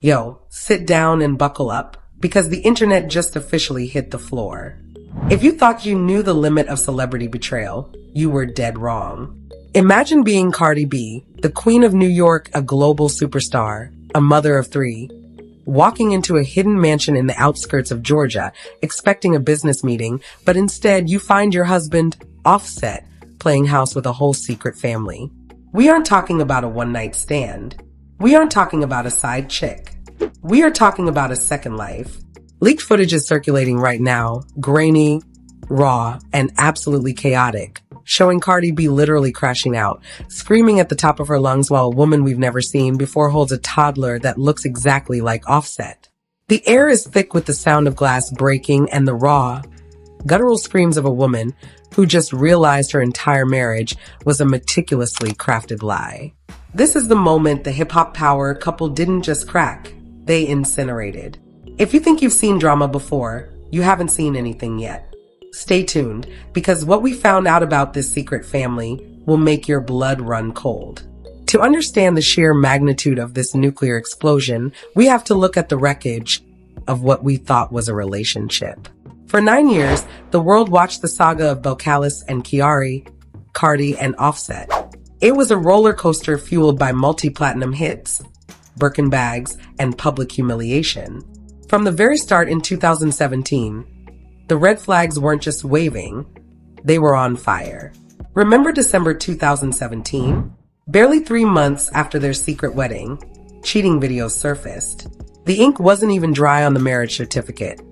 Yo, sit down and buckle up, because the internet just officially hit the floor. If you thought you knew the limit of celebrity betrayal, you were dead wrong. Imagine being Cardi B, the queen of New York, a global superstar, a mother of three, walking into a hidden mansion in the outskirts of Georgia, expecting a business meeting, but instead you find your husband, Offset, playing house with a whole secret family. We aren't talking about a one-night stand. We aren't talking about a side chick. We are talking about a second life. Leaked footage is circulating right now, grainy, raw, and absolutely chaotic, showing Cardi B literally crashing out, screaming at the top of her lungs while a woman we've never seen before holds a toddler that looks exactly like Offset. The air is thick with the sound of glass breaking and the raw, guttural screams of a woman who just realized her entire marriage was a meticulously crafted lie. This is the moment the hip-hop power couple didn't just crack, they incinerated. If you think you've seen drama before, you haven't seen anything yet. Stay tuned, because what we found out about this secret family will make your blood run cold. To understand the sheer magnitude of this nuclear explosion, we have to look at the wreckage of what we thought was a relationship. For 9 years, the world watched the saga of Belcalis and Chiari, Cardi, and Offset. It was a roller coaster fueled by multi-platinum hits, Birkin bags, and public humiliation. From the very start in 2017, the red flags weren't just waving, they were on fire. Remember December 2017? Barely 3 months after their secret wedding, cheating videos surfaced. The ink wasn't even dry on the marriage certificate,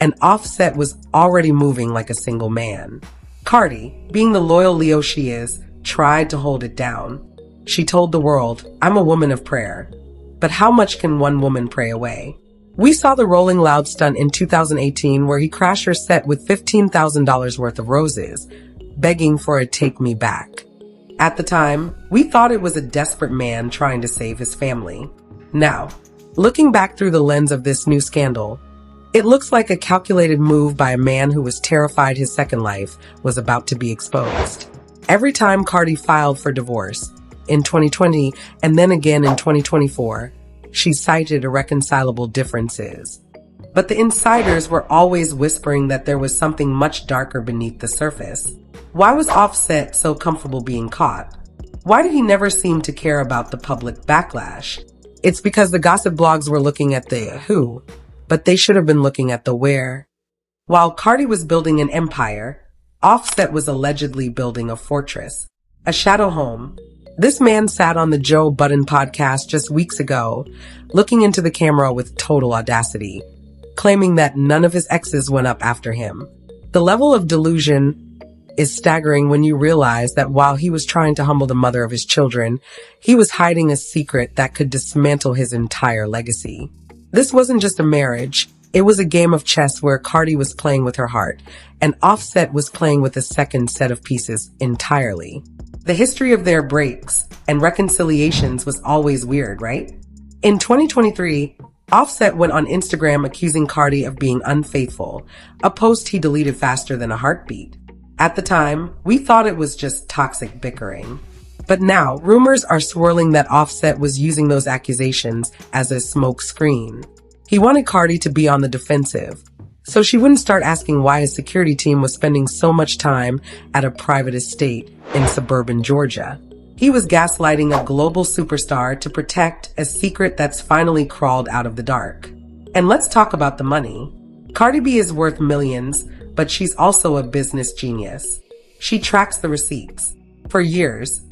and Offset was already moving like a single man. Cardi, being the loyal Leo she is, tried to hold it down. She told the world, "I'm a woman of prayer." But how much can one woman pray away? We saw the Rolling Loud stunt in 2018 where he crashed her set with $15,000 worth of roses, begging for a take me back. At the time, we thought it was a desperate man trying to save his family. Now, looking back through the lens of this new scandal, it looks like a calculated move by a man who was terrified his second life was about to be exposed. Every time Cardi filed for divorce, in 2020 and then again in 2024, she cited irreconcilable differences. But the insiders were always whispering that there was something much darker beneath the surface. Why was Offset so comfortable being caught? Why did he never seem to care about the public backlash? It's because the gossip blogs were looking at the who, but they should have been looking at the where. While Cardi was building an empire, Offset was allegedly building a fortress, a shadow home. This man sat on the Joe Budden podcast just weeks ago, looking into the camera with total audacity, claiming that none of his exes went up after him. The level of delusion is staggering when you realize that while he was trying to humble the mother of his children, he was hiding a secret that could dismantle his entire legacy. This wasn't just a marriage. It was a game of chess where Cardi was playing with her heart, and Offset was playing with a second set of pieces entirely. The history of their breaks and reconciliations was always weird, right? In 2023, Offset went on Instagram accusing Cardi of being unfaithful, a post he deleted faster than a heartbeat. At the time, we thought it was just toxic bickering. But now, rumors are swirling that Offset was using those accusations as a smoke screen. He wanted Cardi to be on the defensive, so she wouldn't start asking why his security team was spending so much time at a private estate in suburban Georgia. He was gaslighting a global superstar to protect a secret that's finally crawled out of the dark. And let's talk about the money. Cardi B is worth millions, but she's also a business genius. She tracks the receipts. For years,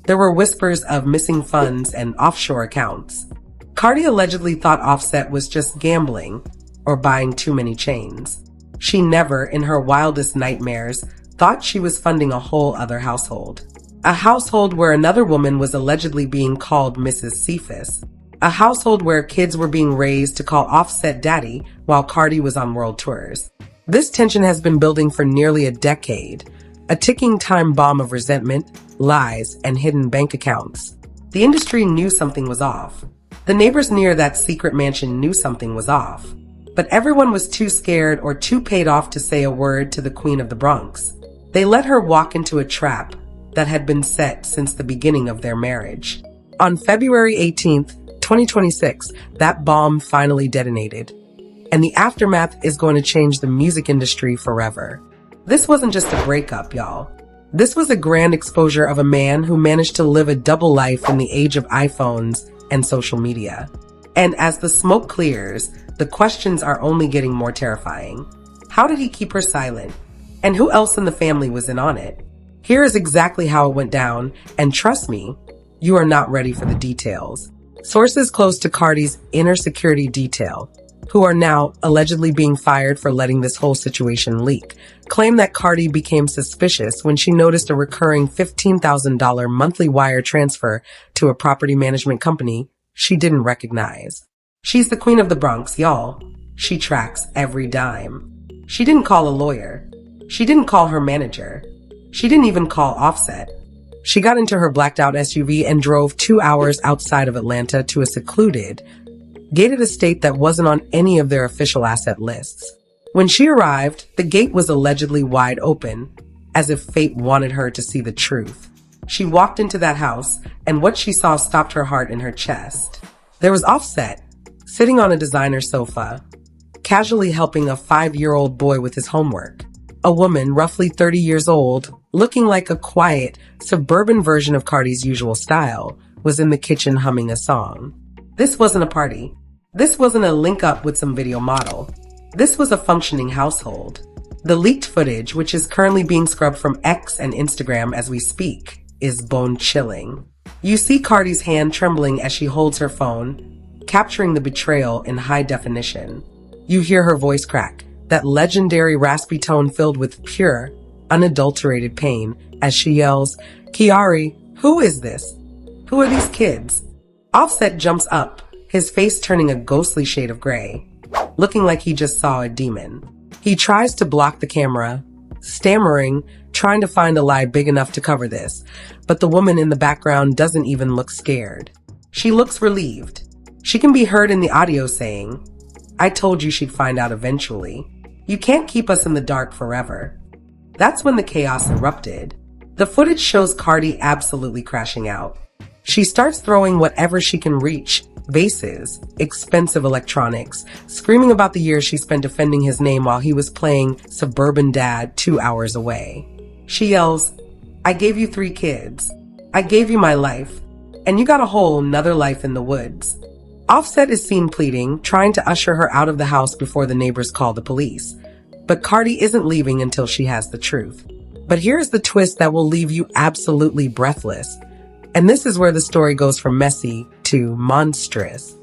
there were whispers of missing funds and offshore accounts. Cardi allegedly thought Offset was just gambling or buying too many chains. She never, in her wildest nightmares, thought she was funding a whole other household. A household where another woman was allegedly being called Mrs. Cephas. A household where kids were being raised to call Offset daddy while Cardi was on world tours. This tension has been building for nearly a decade, a ticking time bomb of resentment, lies, and hidden bank accounts. The industry knew something was off. The neighbors near that secret mansion knew something was off. But everyone was too scared or too paid off to say a word to the Queen of the Bronx. They let her walk into a trap that had been set since the beginning of their marriage. On February 18th, 2026, that bomb finally detonated. And the aftermath is going to change the music industry forever. This wasn't just a breakup, y'all. This was a grand exposure of a man who managed to live a double life in the age of iPhones and social media. And as the smoke clears, the questions are only getting more terrifying. How did he keep her silent? And who else in the family was in on it? Here is exactly how it went down, and trust me, you are not ready for the details. Sources close to Cardi's inner security detail, who are now allegedly being fired for letting this whole situation leak, claim that Cardi became suspicious when she noticed a recurring $15,000 monthly wire transfer to a property management company she didn't recognize. She's the queen of the Bronx, y'all. She tracks every dime. She didn't call a lawyer. She didn't call her manager. She didn't even call Offset. She got into her blacked out SUV and drove 2 hours outside of Atlanta to a secluded, gated estate that wasn't on any of their official asset lists. When she arrived, the gate was allegedly wide open, as if fate wanted her to see the truth. She walked into that house, and what she saw stopped her heart in her chest. There was Offset, sitting on a designer sofa, casually helping a 5-year-old boy with his homework. A woman, roughly 30 years old, looking like a quiet, suburban version of Cardi's usual style, was in the kitchen humming a song. This wasn't a party. This wasn't a link-up with some video model. This was a functioning household. The leaked footage, which is currently being scrubbed from X and Instagram as we speak, is bone-chilling. You see Cardi's hand trembling as she holds her phone, capturing the betrayal in high definition. You hear her voice crack, that legendary raspy tone filled with pure, unadulterated pain, as she yells, "Kiari, who is this? Who are these kids?" Offset jumps up, his face turning a ghostly shade of gray, looking like he just saw a demon. He tries to block the camera, stammering, trying to find a lie big enough to cover this, but the woman in the background doesn't even look scared. She looks relieved. She can be heard in the audio saying, "I told you she'd find out eventually. You can't keep us in the dark forever." That's when the chaos erupted. The footage shows Cardi absolutely crashing out. She starts throwing whatever she can reach, vases, expensive electronics, screaming about the years she spent defending his name while he was playing suburban dad 2 hours away. She yells, "I gave you 3 kids. I gave you my life. And you got a whole nother life in the woods." Offset is seen pleading, trying to usher her out of the house before the neighbors call the police. But Cardi isn't leaving until she has the truth. But here's the twist that will leave you absolutely breathless. And this is where the story goes from messy to monstrous.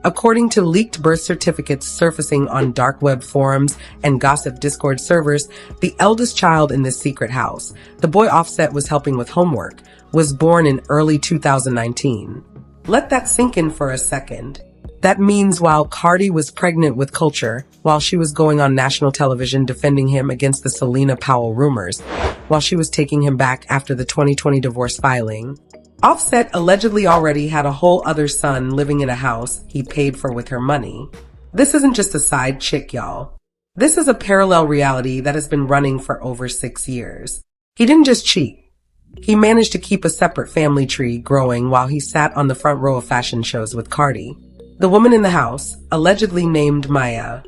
According to leaked birth certificates surfacing on dark web forums and gossip Discord servers, the eldest child in this secret house, the boy Offset was helping with homework, was born in early 2019. Let that sink in for a second. That means while Cardi was pregnant with Culture, while she was going on national television defending him against the Selena Powell rumors, while she was taking him back after the 2020 divorce filing, Offset allegedly already had a whole other son living in a house he paid for with her money. This isn't just a side chick, y'all. This is a parallel reality that has been running for over 6 years. He didn't just cheat. He managed to keep a separate family tree growing while he sat on the front row of fashion shows with Cardi. The woman in the house, allegedly named Maya,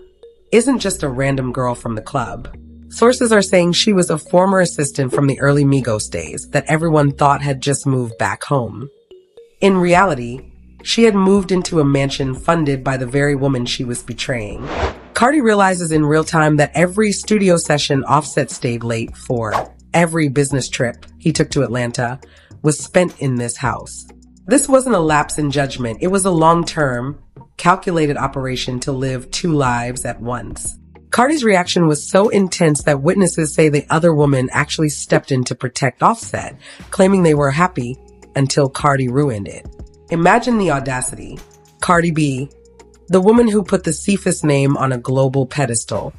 isn't just a random girl from the club. Sources are saying she was a former assistant from the early Migos days that everyone thought had just moved back home. In reality, she had moved into a mansion funded by the very woman she was betraying. Cardi realizes in real time that every studio session Offset stayed late for, every business trip he took to Atlanta, was spent in this house. This wasn't a lapse in judgment. It was a long-term, calculated operation to live 2 lives at once. Cardi's reaction was so intense that witnesses say the other woman actually stepped in to protect Offset, claiming they were happy until Cardi ruined it. Imagine the audacity. Cardi B, the woman who put the Cephas name on a global pedestal,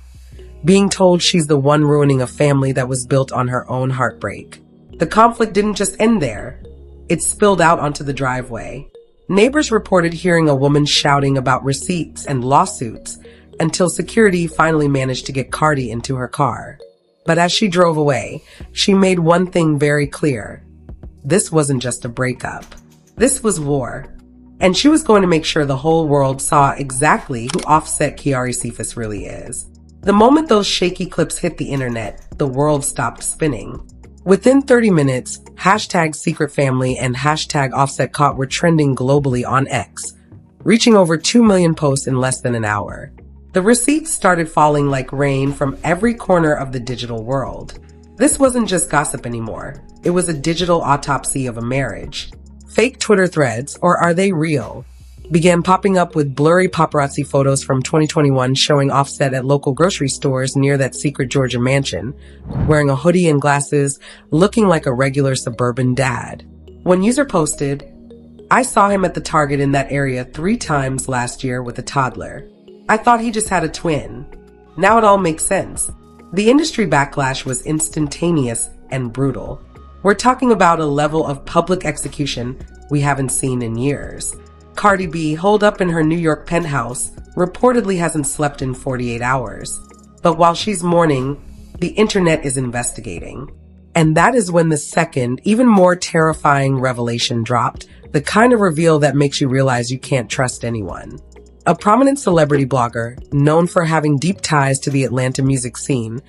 being told she's the one ruining a family that was built on her own heartbreak. The conflict didn't just end there. It spilled out onto the driveway. Neighbors reported hearing a woman shouting about receipts and lawsuits until security finally managed to get Cardi into her car. But as she drove away, she made one thing very clear. This wasn't just a breakup. This was war. And she was going to make sure the whole world saw exactly who Offset Kiari Cephas really is. The moment those shaky clips hit the internet, the world stopped spinning. Within 30 minutes, hashtag Secret Family and hashtag Offset Caught were trending globally on X, reaching over 2 million posts in less than an hour. The receipts started falling like rain from every corner of the digital world. This wasn't just gossip anymore. It was a digital autopsy of a marriage. Fake Twitter threads, or are they real, began popping up with blurry paparazzi photos from 2021 showing Offset at local grocery stores near that secret Georgia mansion, wearing a hoodie and glasses, looking like a regular suburban dad. One user posted, "I saw him at the Target in that area 3 times last year with a toddler. I thought he just had a twin. Now it all makes sense." The industry backlash was instantaneous and brutal. We're talking about a level of public execution we haven't seen in years. Cardi B, holed up in her New York penthouse, reportedly hasn't slept in 48 hours. But while she's mourning, the internet is investigating. And that is when the second, even more terrifying revelation dropped, the kind of reveal that makes you realize you can't trust anyone. A prominent celebrity blogger, known for having deep ties to the Atlanta music scene,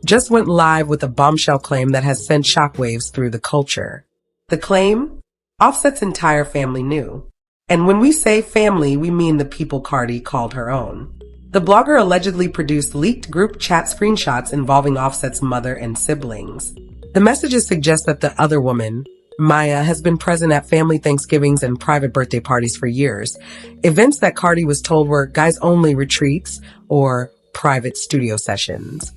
just went live with a bombshell claim that has sent shockwaves through the culture. The claim? Offset's entire family knew. And when we say family, we mean the people Cardi called her own. The blogger allegedly produced leaked group chat screenshots involving Offset's mother and siblings. The messages suggest that the other woman, Maya, has been present at family Thanksgivings and private birthday parties for years, events that Cardi was told were guys-only retreats or private studio sessions.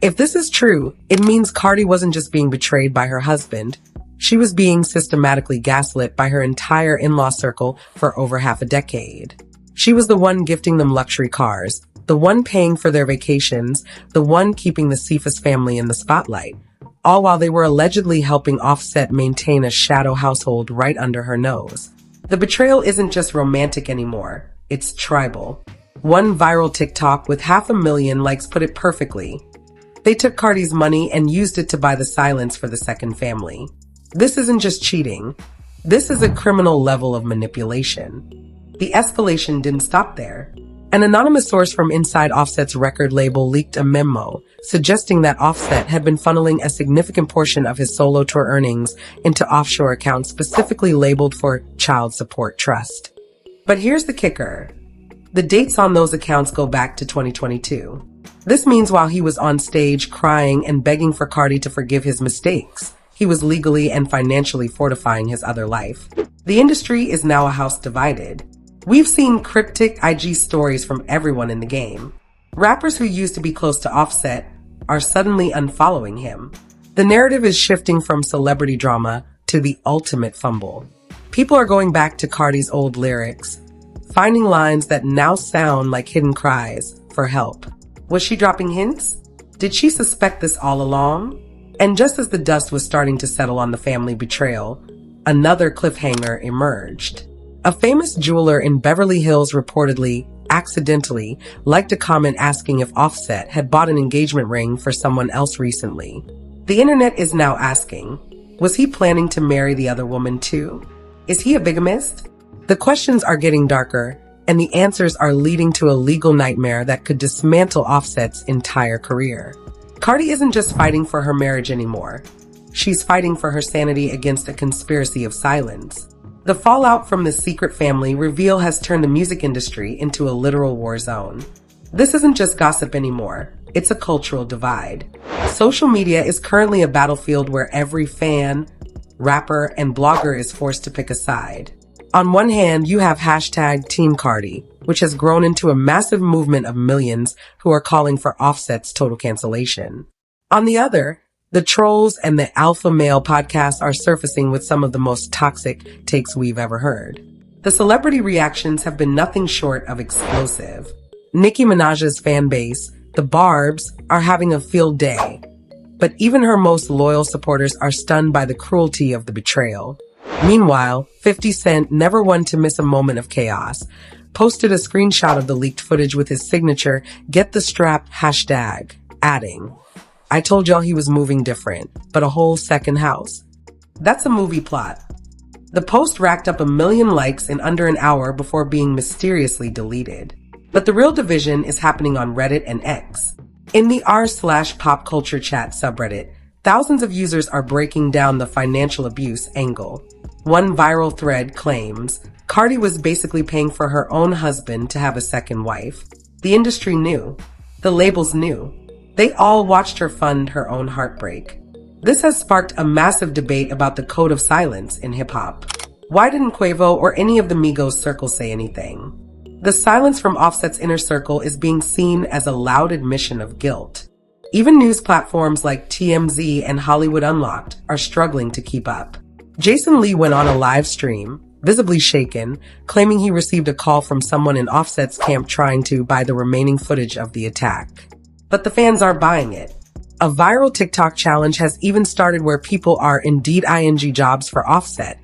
If this is true, it means Cardi wasn't just being betrayed by her husband. She was being systematically gaslit by her entire in-law circle for over half a decade. She was the one gifting them luxury cars, the one paying for their vacations, the one keeping the Cephas family in the spotlight, all while they were allegedly helping Offset maintain a shadow household right under her nose. The betrayal isn't just romantic anymore, it's tribal. One viral TikTok with 500,000 likes put it perfectly. They took Cardi's money and used it to buy the silence for the second family. This isn't just cheating. This is a criminal level of manipulation. The escalation didn't stop there. An anonymous source from inside Offset's record label leaked a memo suggesting that Offset had been funneling a significant portion of his solo tour earnings into offshore accounts specifically labeled for child support trust. But here's the kicker. The dates on those accounts go back to 2022. This means while he was on stage crying and begging for Cardi to forgive his mistakes, he was legally and financially fortifying his other life. The industry is now a house divided. We've seen cryptic IG stories from everyone in the game. Rappers who used to be close to Offset are suddenly unfollowing him. The narrative is shifting from celebrity drama to the ultimate fumble. People are going back to Cardi's old lyrics, finding lines that now sound like hidden cries for help. Was she dropping hints? Did she suspect this all along? And just as the dust was starting to settle on the family betrayal, another cliffhanger emerged. A famous jeweler in Beverly Hills reportedly, accidentally, liked a comment asking if Offset had bought an engagement ring for someone else recently. The internet is now asking, was he planning to marry the other woman too? Is he a bigamist? The questions are getting darker, and the answers are leading to a legal nightmare that could dismantle Offset's entire career. Cardi isn't just fighting for her marriage anymore. She's fighting for her sanity against a conspiracy of silence. The fallout from the secret family reveal has turned the music industry into a literal war zone. This isn't just gossip anymore. It's a cultural divide. Social media is currently a battlefield where every fan, rapper, and blogger is forced to pick a side. On one hand, you have hashtag Team Cardi, which has grown into a massive movement of millions who are calling for Offset's total cancellation. On the other, the trolls and the alpha male podcasts are surfacing with some of the most toxic takes we've ever heard. The celebrity reactions have been nothing short of explosive. Nicki Minaj's fan base, the Barbs, are having a field day. But even her most loyal supporters are stunned by the cruelty of the betrayal. Meanwhile, 50 Cent, never one to miss a moment of chaos, posted a screenshot of the leaked footage with his signature "Get the Strap" hashtag, adding, "I told y'all he was moving different, but a whole second house." That's a movie plot. The post racked up 1 million likes in under an hour before being mysteriously deleted. But the real division is happening on Reddit and X. In the r/pop culture chat subreddit, thousands of users are breaking down the financial abuse angle. One viral thread claims Cardi was basically paying for her own husband to have a second wife. The industry knew. The labels knew. They all watched her fund her own heartbreak. This has sparked a massive debate about the code of silence in hip-hop. Why didn't Quavo or any of the Migos circle say anything? The silence from Offset's inner circle is being seen as a loud admission of guilt. Even news platforms like TMZ and Hollywood Unlocked are struggling to keep up. Jason Lee went on a live stream, visibly shaken, claiming he received a call from someone in Offset's camp trying to buy the remaining footage of the attack. But the fans aren't buying it. A viral TikTok challenge has even started where people are indeed ing jobs for Offset,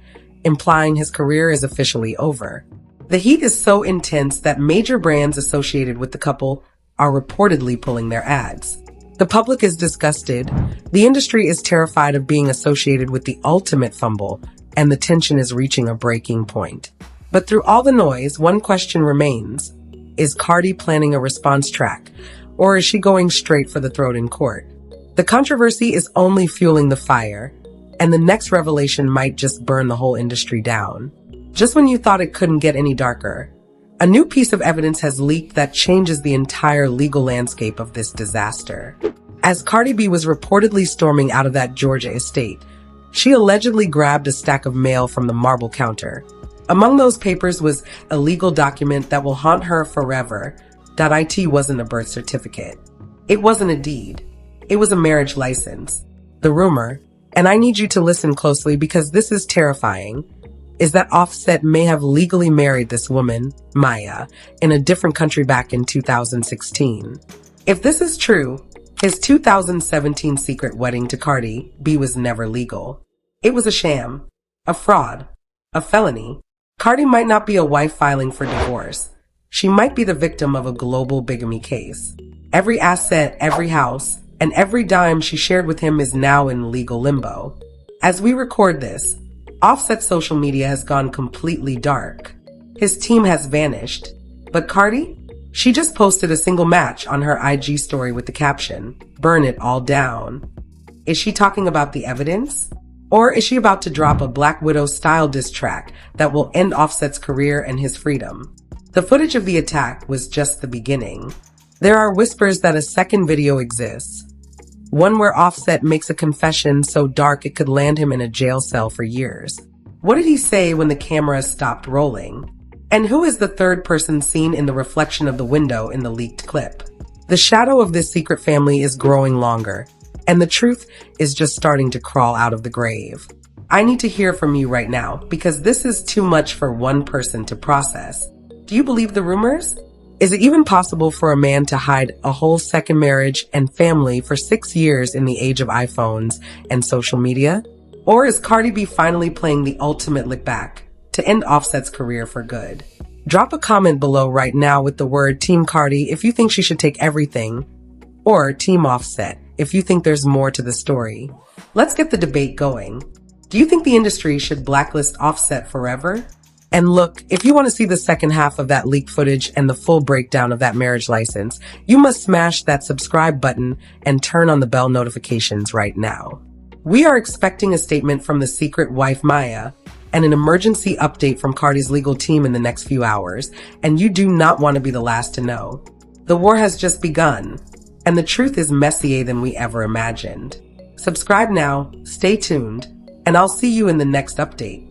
implying his career is officially over. The heat is so intense that major brands associated with the couple are reportedly pulling their ads. The public is disgusted. The industry is terrified of being associated with the ultimate fumble, and the tension is reaching a breaking point. But through all the noise, one question remains. Is Cardi planning a response track, or is she going straight for the throat in court? The controversy is only fueling the fire, and the next revelation might just burn the whole industry down. Just when you thought it couldn't get any darker, a new piece of evidence has leaked that changes the entire legal landscape of this disaster. As Cardi B was reportedly storming out of that Georgia estate, she allegedly grabbed a stack of mail from the marble counter. Among those papers was a legal document that will haunt her forever. It wasn't a birth certificate. It wasn't a deed. It was a marriage license. The rumor, and I need you to listen closely because this is terrifying, is that Offset may have legally married this woman, Maya, in a different country back in 2016. If this is true, his 2017 secret wedding to Cardi B was never legal. It was a sham, a fraud, a felony. Cardi might not be a wife filing for divorce. She might be the victim of a global bigamy case. Every asset, every house, and every dime she shared with him is now in legal limbo. As we record this, Offset's social media has gone completely dark. His team has vanished. But Cardi? She just posted a single match on her IG story with the caption, "Burn it all down." Is she talking about the evidence? Or is she about to drop a Black Widow-style diss track that will end Offset's career and his freedom? The footage of the attack was just the beginning. There are whispers that a second video exists. One where Offset makes a confession so dark it could land him in a jail cell for years. What did he say when the camera stopped rolling? And who is the third person seen in the reflection of the window in the leaked clip? The shadow of this secret family is growing longer, and the truth is just starting to crawl out of the grave. I need to hear from you right now, because this is too much for one person to process. Do you believe the rumors? Is it even possible for a man to hide a whole second marriage and family for 6 years in the age of iPhones and social media? Or is Cardi B finally playing the ultimate lick back to end Offset's career for good? Drop a comment below right now with the word Team Cardi if you think she should take everything, or Team Offset if you think there's more to the story. Let's get the debate going. Do you think the industry should blacklist Offset forever? And look, if you want to see the second half of that leaked footage and the full breakdown of that marriage license, you must smash that subscribe button and turn on the bell notifications right now. We are expecting a statement from the secret wife Maya and an emergency update from Cardi's legal team in the next few hours, and you do not want to be the last to know. The war has just begun, and the truth is messier than we ever imagined. Subscribe now, stay tuned, and I'll see you in the next update.